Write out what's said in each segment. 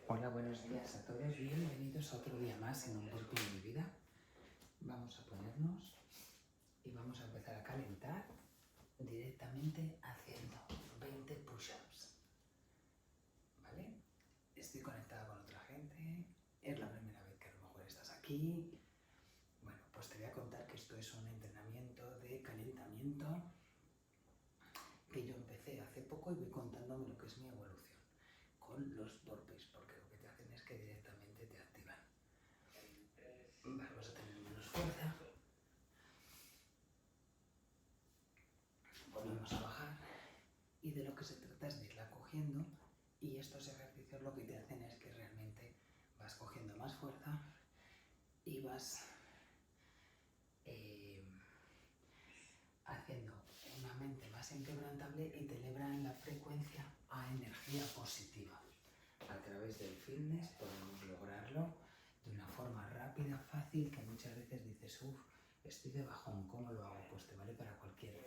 Hola, buenos días a todos. Bienvenidos a otro día más en un burpee de mi vida. Vamos a ponernos y vamos a empezar a calentar directamente haciendo 20 push-ups. ¿Vale? Estoy conectada con otra gente. Es la primera vez que a lo mejor estás aquí. Bueno, pues te voy a contar que esto es un entrenamiento de calentamiento que yo empecé hace poco y voy contándome lo que es mi evolución con los burpees, porque lo que te hacen es que directamente te activan. Vamos a tener menos fuerza. Volvemos a bajar y de lo que se trata es de irla cogiendo, y estos ejercicios lo que te hacen es que realmente vas cogiendo más fuerza y vas haciendo una mente más inquebrantable y te elevan la frecuencia a energía positiva. A través del fitness podemos lograrlo de una forma rápida, fácil, que muchas veces dices, uff, estoy de bajón, ¿cómo lo hago? Pues te vale para cualquiera.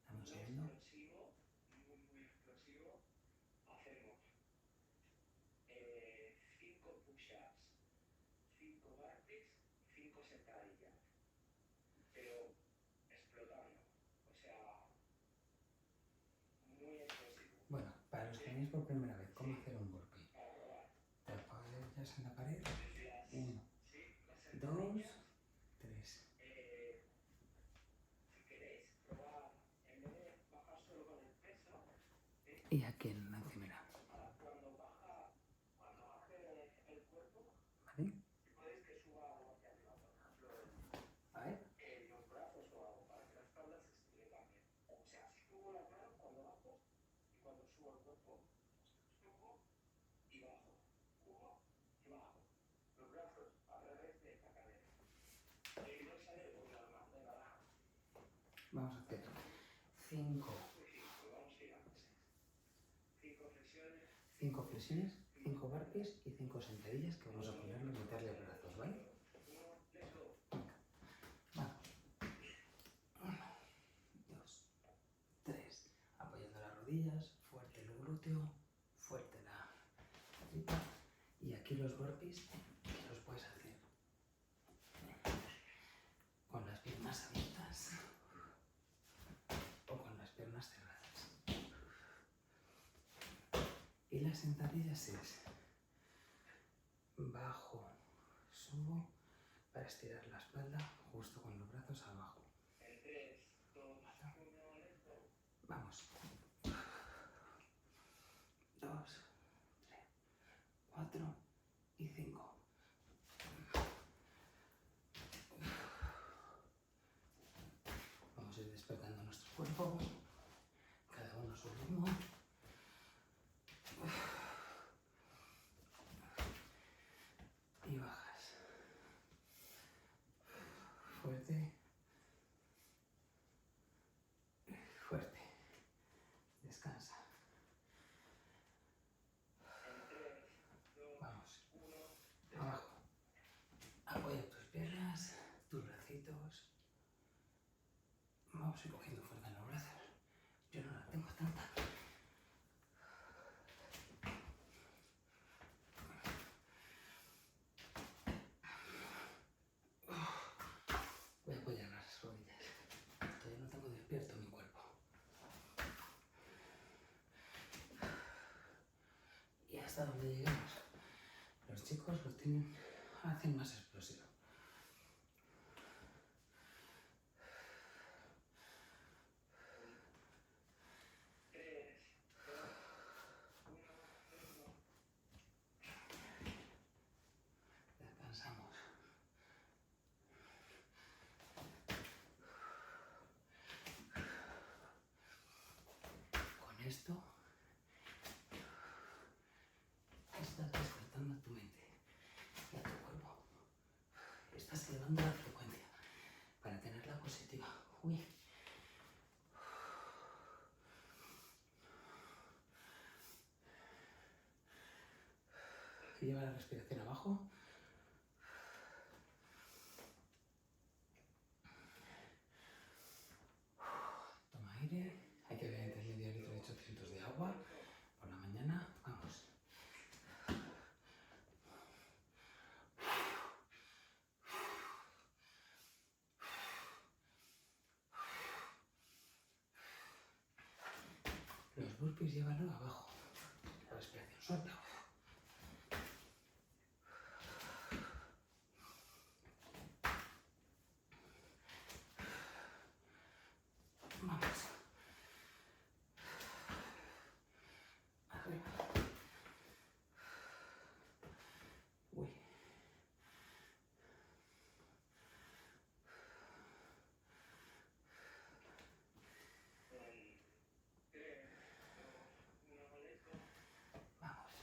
Dame un segundo. Muy explosivo. Hacemos 5 push-ups, 5 burpees, 5 sentadillas, pero explotando, o sea, muy explosivo. Bueno, para los que venís por primera vez, ¿cómo hacer un burpee? Para probar. Te apoyas en la pared. Las 1, 2, sentadillas, 3. si queréis probar, en vez de bajar solo con el peso, Y aquí en la encimera. cuando baje el cuerpo, ¿Vale? si podéis que suba algo hacia arriba, por ejemplo, A ver. los brazos o algo, para que la espalda se estire también. O sea, subo la mano cuando bajo y cuando subo el cuerpo, subo y bajo, subo y bajo. Los brazos a través de la cadera. Y no sale por la mano de la. Vamos a hacer 5 Vamos a ir antes. 5 flexiones. 5 flexiones, 5 burpees y 5 sentadillas que vamos a ponerle y meterle brazos, ¿vale? Venga, vamos. 1, 2, 3. Apoyando las rodillas, fuerte el glúteo, fuerte la tripa. Y aquí los burpees que los puedes hacer con las piernas abiertas o con las piernas cerradas. Y las sentadillas es bajo, subo para estirar la espalda justo con los brazos abajo. Vamos. 2, 3, 4 y 5. Vamos a ir despertando nuestro cuerpo, cada uno a su ritmo. Y bajas. Fuerte. Fuerte. Descansa. Vamos. Abajo. Apoya tus piernas, tus bracitos. Vamos a ir cogiendo fuerza en los brazos. Yo no la tengo tanta. Voy a apoyar las rodillas. Todavía no tengo despierto mi cuerpo. Y hasta donde lleguemos. Los chicos hacen más explosivo. Descansamos. Con esto estás despertando a tu mente y a tu cuerpo. Estás elevando la frecuencia para tenerla positiva. Uy. Lleva la respiración abajo. Toma aire. Hay que beber entre medio litro y 800 de agua burpees llévalo abajo. La respiración suelta. Vamos. Arriba. Uy. Vamos.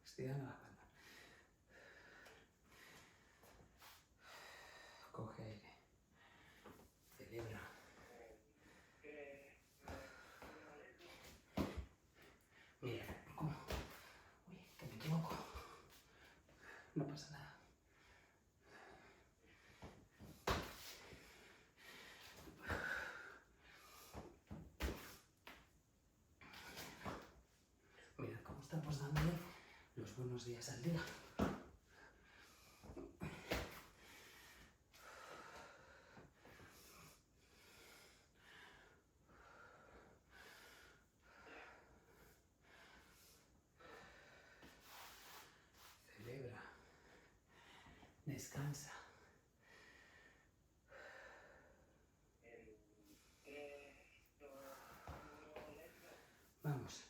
Estirando la espalda. Coge aire. Celebra. Mira, ¿cómo? Uy, que me equivoco. No pasa nada. Mirad cómo estamos dándole los buenos días al día. Celebra. Descansa. Vamos.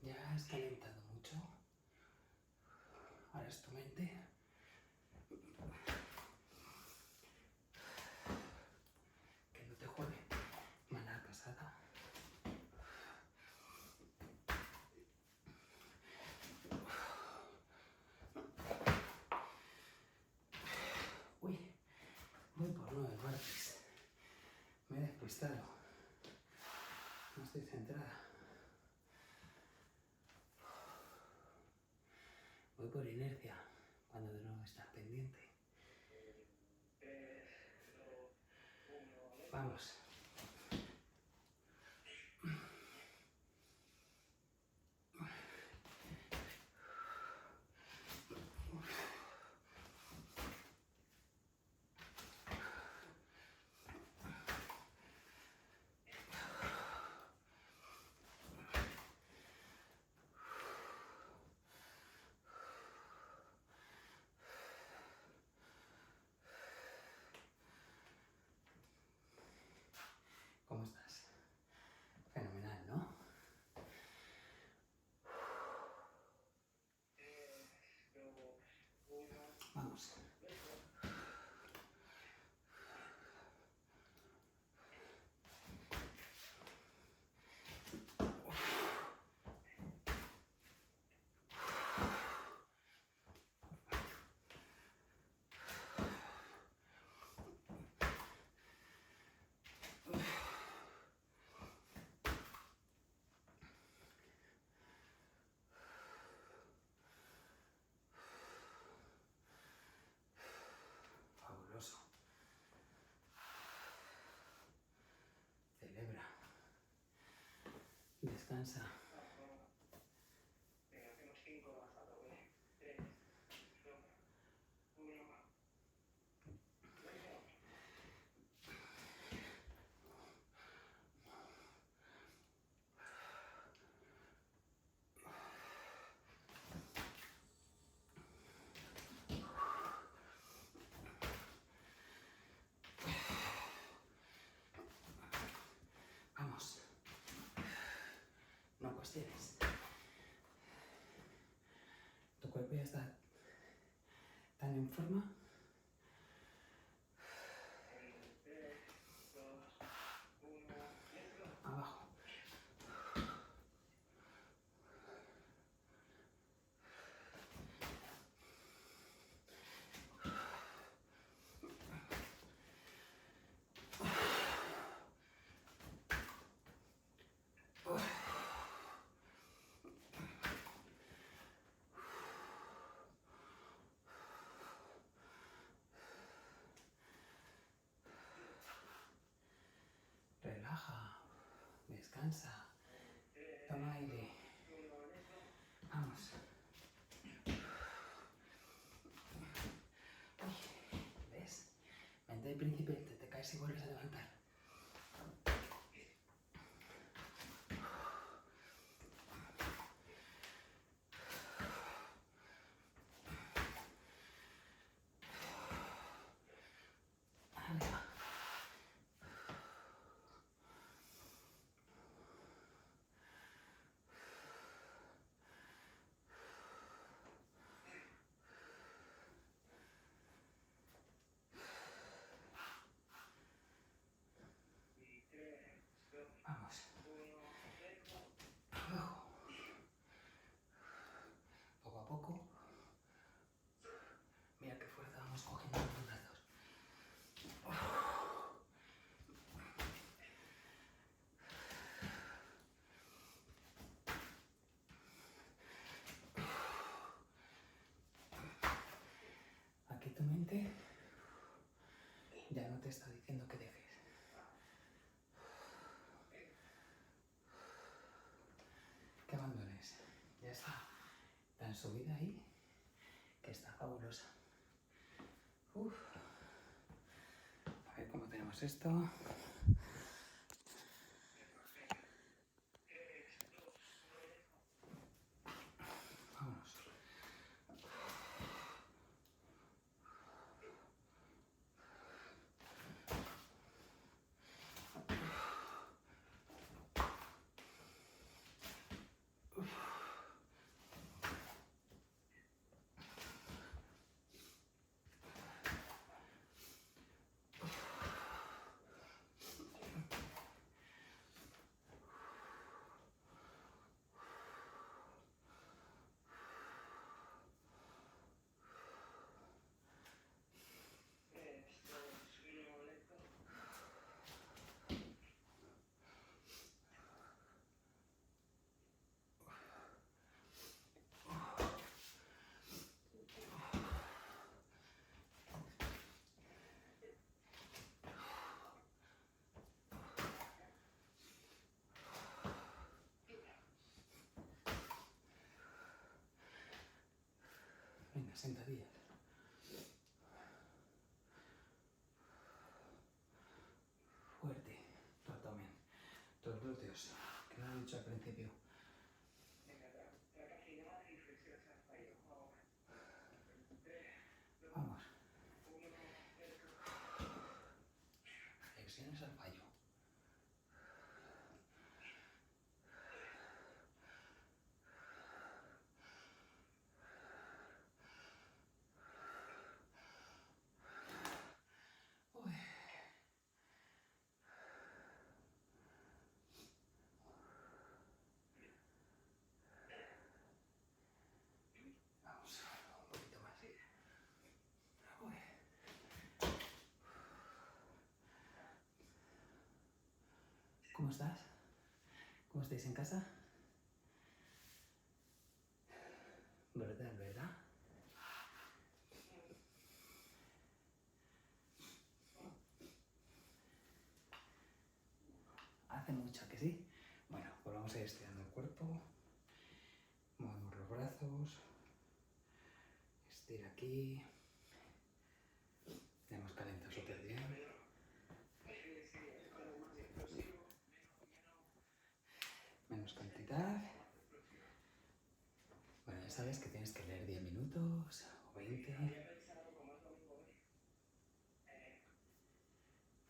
Ya has calentado mucho. Ahora es tu mente. Que no te juegue mala pasada. Uy, voy por 9 burpees. Me he despistado. No estoy centrada. Voy por inercia, cuando de nuevo estar pendiente. Vamos. ¿Cómo estás? Fenomenal, ¿no? Vamos. Fabuloso. Celebra. Descansa. Vamos. No cuestiones. Tu cuerpo ya está tan en forma. Abajo. descansa. Toma aire. Vamos. ¿Ves? Mente de principiante, te caes y vuelves a levantar. Arriba. Vamos. Abajo. Poco a poco. Mira qué fuerza vamos cogiendo en los brazos. Aquí tu mente ya no te está diciendo que dejes. Que abandones. Ya está tan subida ahí que está fabulosa. Uf. A ver cómo tenemos esto. Vámonos. Venga, sentadillas. Fuerte. Tu abdomen. Tus glúteos. Que lo he dicho al principio. Vamos. Flexiones al fallo. Uy. Vamos, un poquito más. Uy. ¿Cómo estás? ¿Cómo estáis en casa? Brutal, ¿verdad? Hace mucho que sí. Bueno, pues vamos a ir estirando el cuerpo. Movemos los brazos. Estira aquí. Tenemos calentado súper bien. Menos cantidad. Bueno, ya sabes que tienes que leer 10 minutos o 20.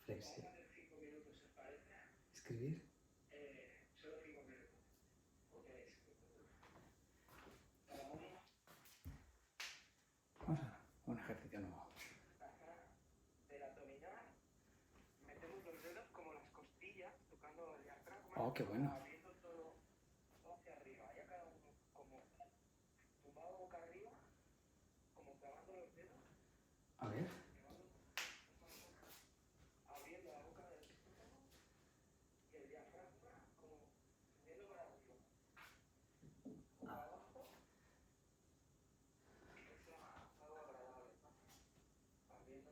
Flexi. Escribir. Vamos a un ejercicio nuevo. Metemos los dedos como las costillas, tocando el diafragma. Oh, qué bueno. Abriendo todo hacia arriba. Ya cada uno como tumbado boca arriba, como clavando los dedos. A ver. Abriendo la boca del estómago y el diafragma como subiendo para arriba. O para abajo. Y que sea algo agradable. Abriendo,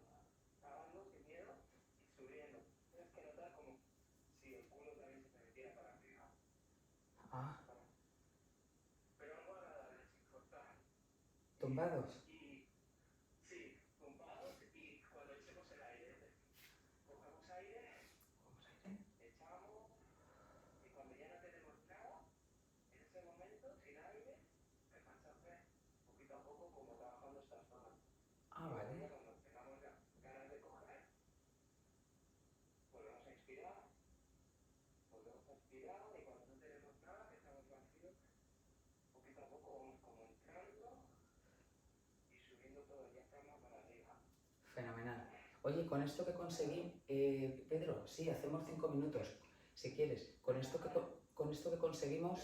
clavando sin miedo y subiendo. Tienes que notar como si el culo también se te metiera para arriba. tumbados. Y sí, tumbados y cuando echemos el aire, cogemos aire, Vamos a ir. echamos y cuando ya no tenemos nada, en ese momento, sin aire, empezamos a hacer poquito a poco como trabajando estas zonas. Ah, Y luego vale. ya cuando tengamos ganas de coger, volvemos a inspirar y cuando no tenemos nada, que estamos vacíos, poquito a poco vamos como entrando y subiendo todo el diafragma para arriba. Fenomenal. Oye, con esto que conseguí, Pedro, sí, hacemos 5 minutos, si quieres. Con esto que conseguimos...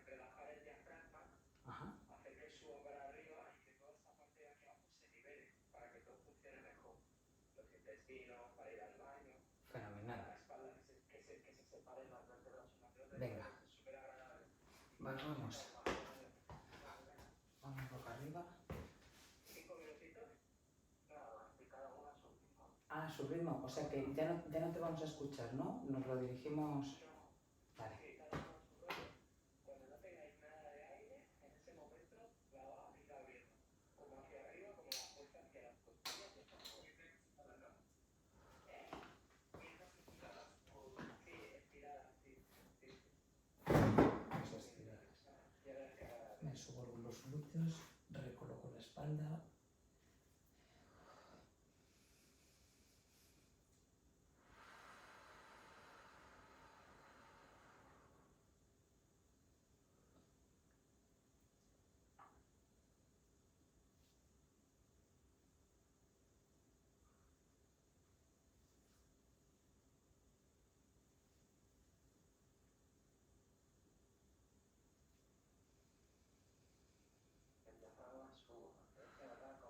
Relajar el diafragma, Ajá, hacer que suba para arriba y que toda esta parte de aquí abajo se libere para que todo funcione mejor. Los intestinos, para ir al baño, fenomenal. la espalda, que se separen las vértebras unas de otras. Venga. Es súper agradable. Vamos. Vamos boca arriba. 5 minutitos, nada más, y cada una a su ritmo. Ah, su ritmo. O sea que ya no te vamos a escuchar, ¿no? Nos lo dirigimos... Vale. Sí, cada uno a su rollo. Cuando no tengáis nada de aire, en ese momento la va a ir abriendo. Como hacia arriba, como la fuerza hacia las costillas. Sí, estiradas, sí. Eso es tiradas. Me subo los glúteos, recoloco la espalda. El diafragma sube, hacia atrás,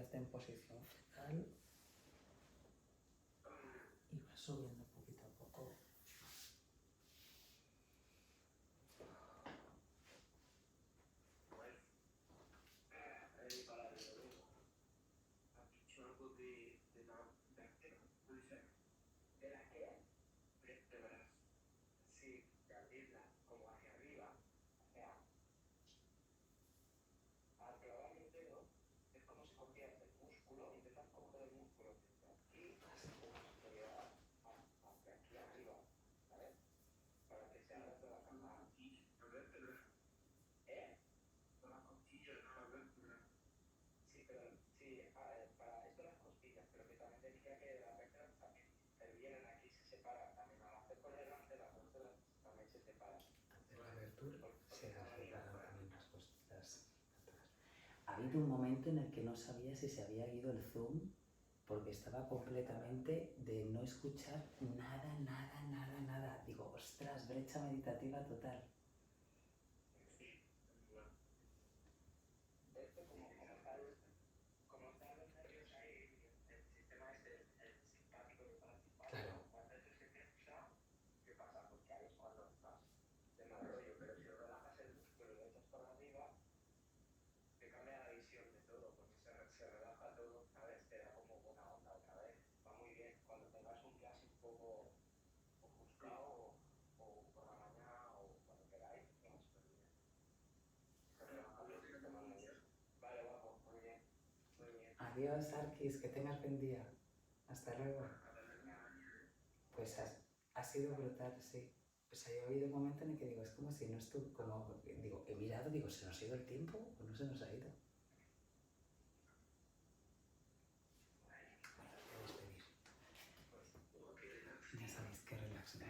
ponerte en posición fetal y vas subiendo poquito a poco. ¿De la qué? Vértebras. Sí, de abrirla como hacia arriba. O sea, al clavar el dedo es como si cogieras el músculo y empiezas a coger el músculo desde aquí, como si te llevara hacia aquí arriba, ¿sabes? Para que se abra toda la cama. ¿Eh? Una costilla, una vértebra. Sí, pero sí, para esto las costillas, pero que también te decía que las vértebras también intervienen aquí, se separan también. Al hacer con el lance las vértebras también se separan. Hacer la abertura, se Porque están unidas separan por también aquí. las costillas atrás. Ha habido un momento en el que no sabía si se había ido el Zoom porque estaba completamente de no escuchar nada, nada, nada, nada. Digo, ostras, brecha meditativa total. Esto como están los nervios ahí, el sistema es el simpático y el parasimpático. Claro. Cuando eso se tensa, ¿qué pasa? Pues que ahí es cuando estás de mal rollo, pero si relajas el músculo y lo echas para arriba, te cambia la visión de todo, porque se relaja todo, ¿sabes? Te da como buena onda otra vez. Va muy bien. Cuando tengas un día así un poco ofuscado o por la mañana o cuando queráis, va súper bien. Se relaja el sistema nervioso. Vale, guapo, muy bien. Muy bien. Adiós, Arkis, que tengas buen día. Hasta luego. Pues ha sido brutal, sí. O sea, yo he habido un momento en el que digo, es como si no estuve, como, digo, he mirado, digo, ¿se nos ha ido el tiempo o no se nos ha ido? Bueno, voy a despedir. Ya sabéis que relax, ¿no?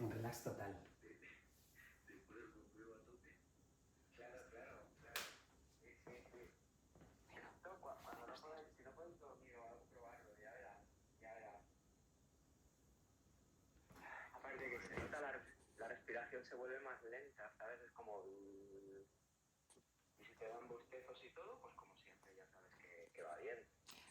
Un relax total. Claro, claro, claro. Sí, sí, sí. Esto, cuando no puedes, si no puedes dormir o algo, probarlo, ya verás, ya verás. Aparte que se nota la respiración se vuelve más lenta, ¿sabes? Es como... Y si te dan bostezos y todo, pues como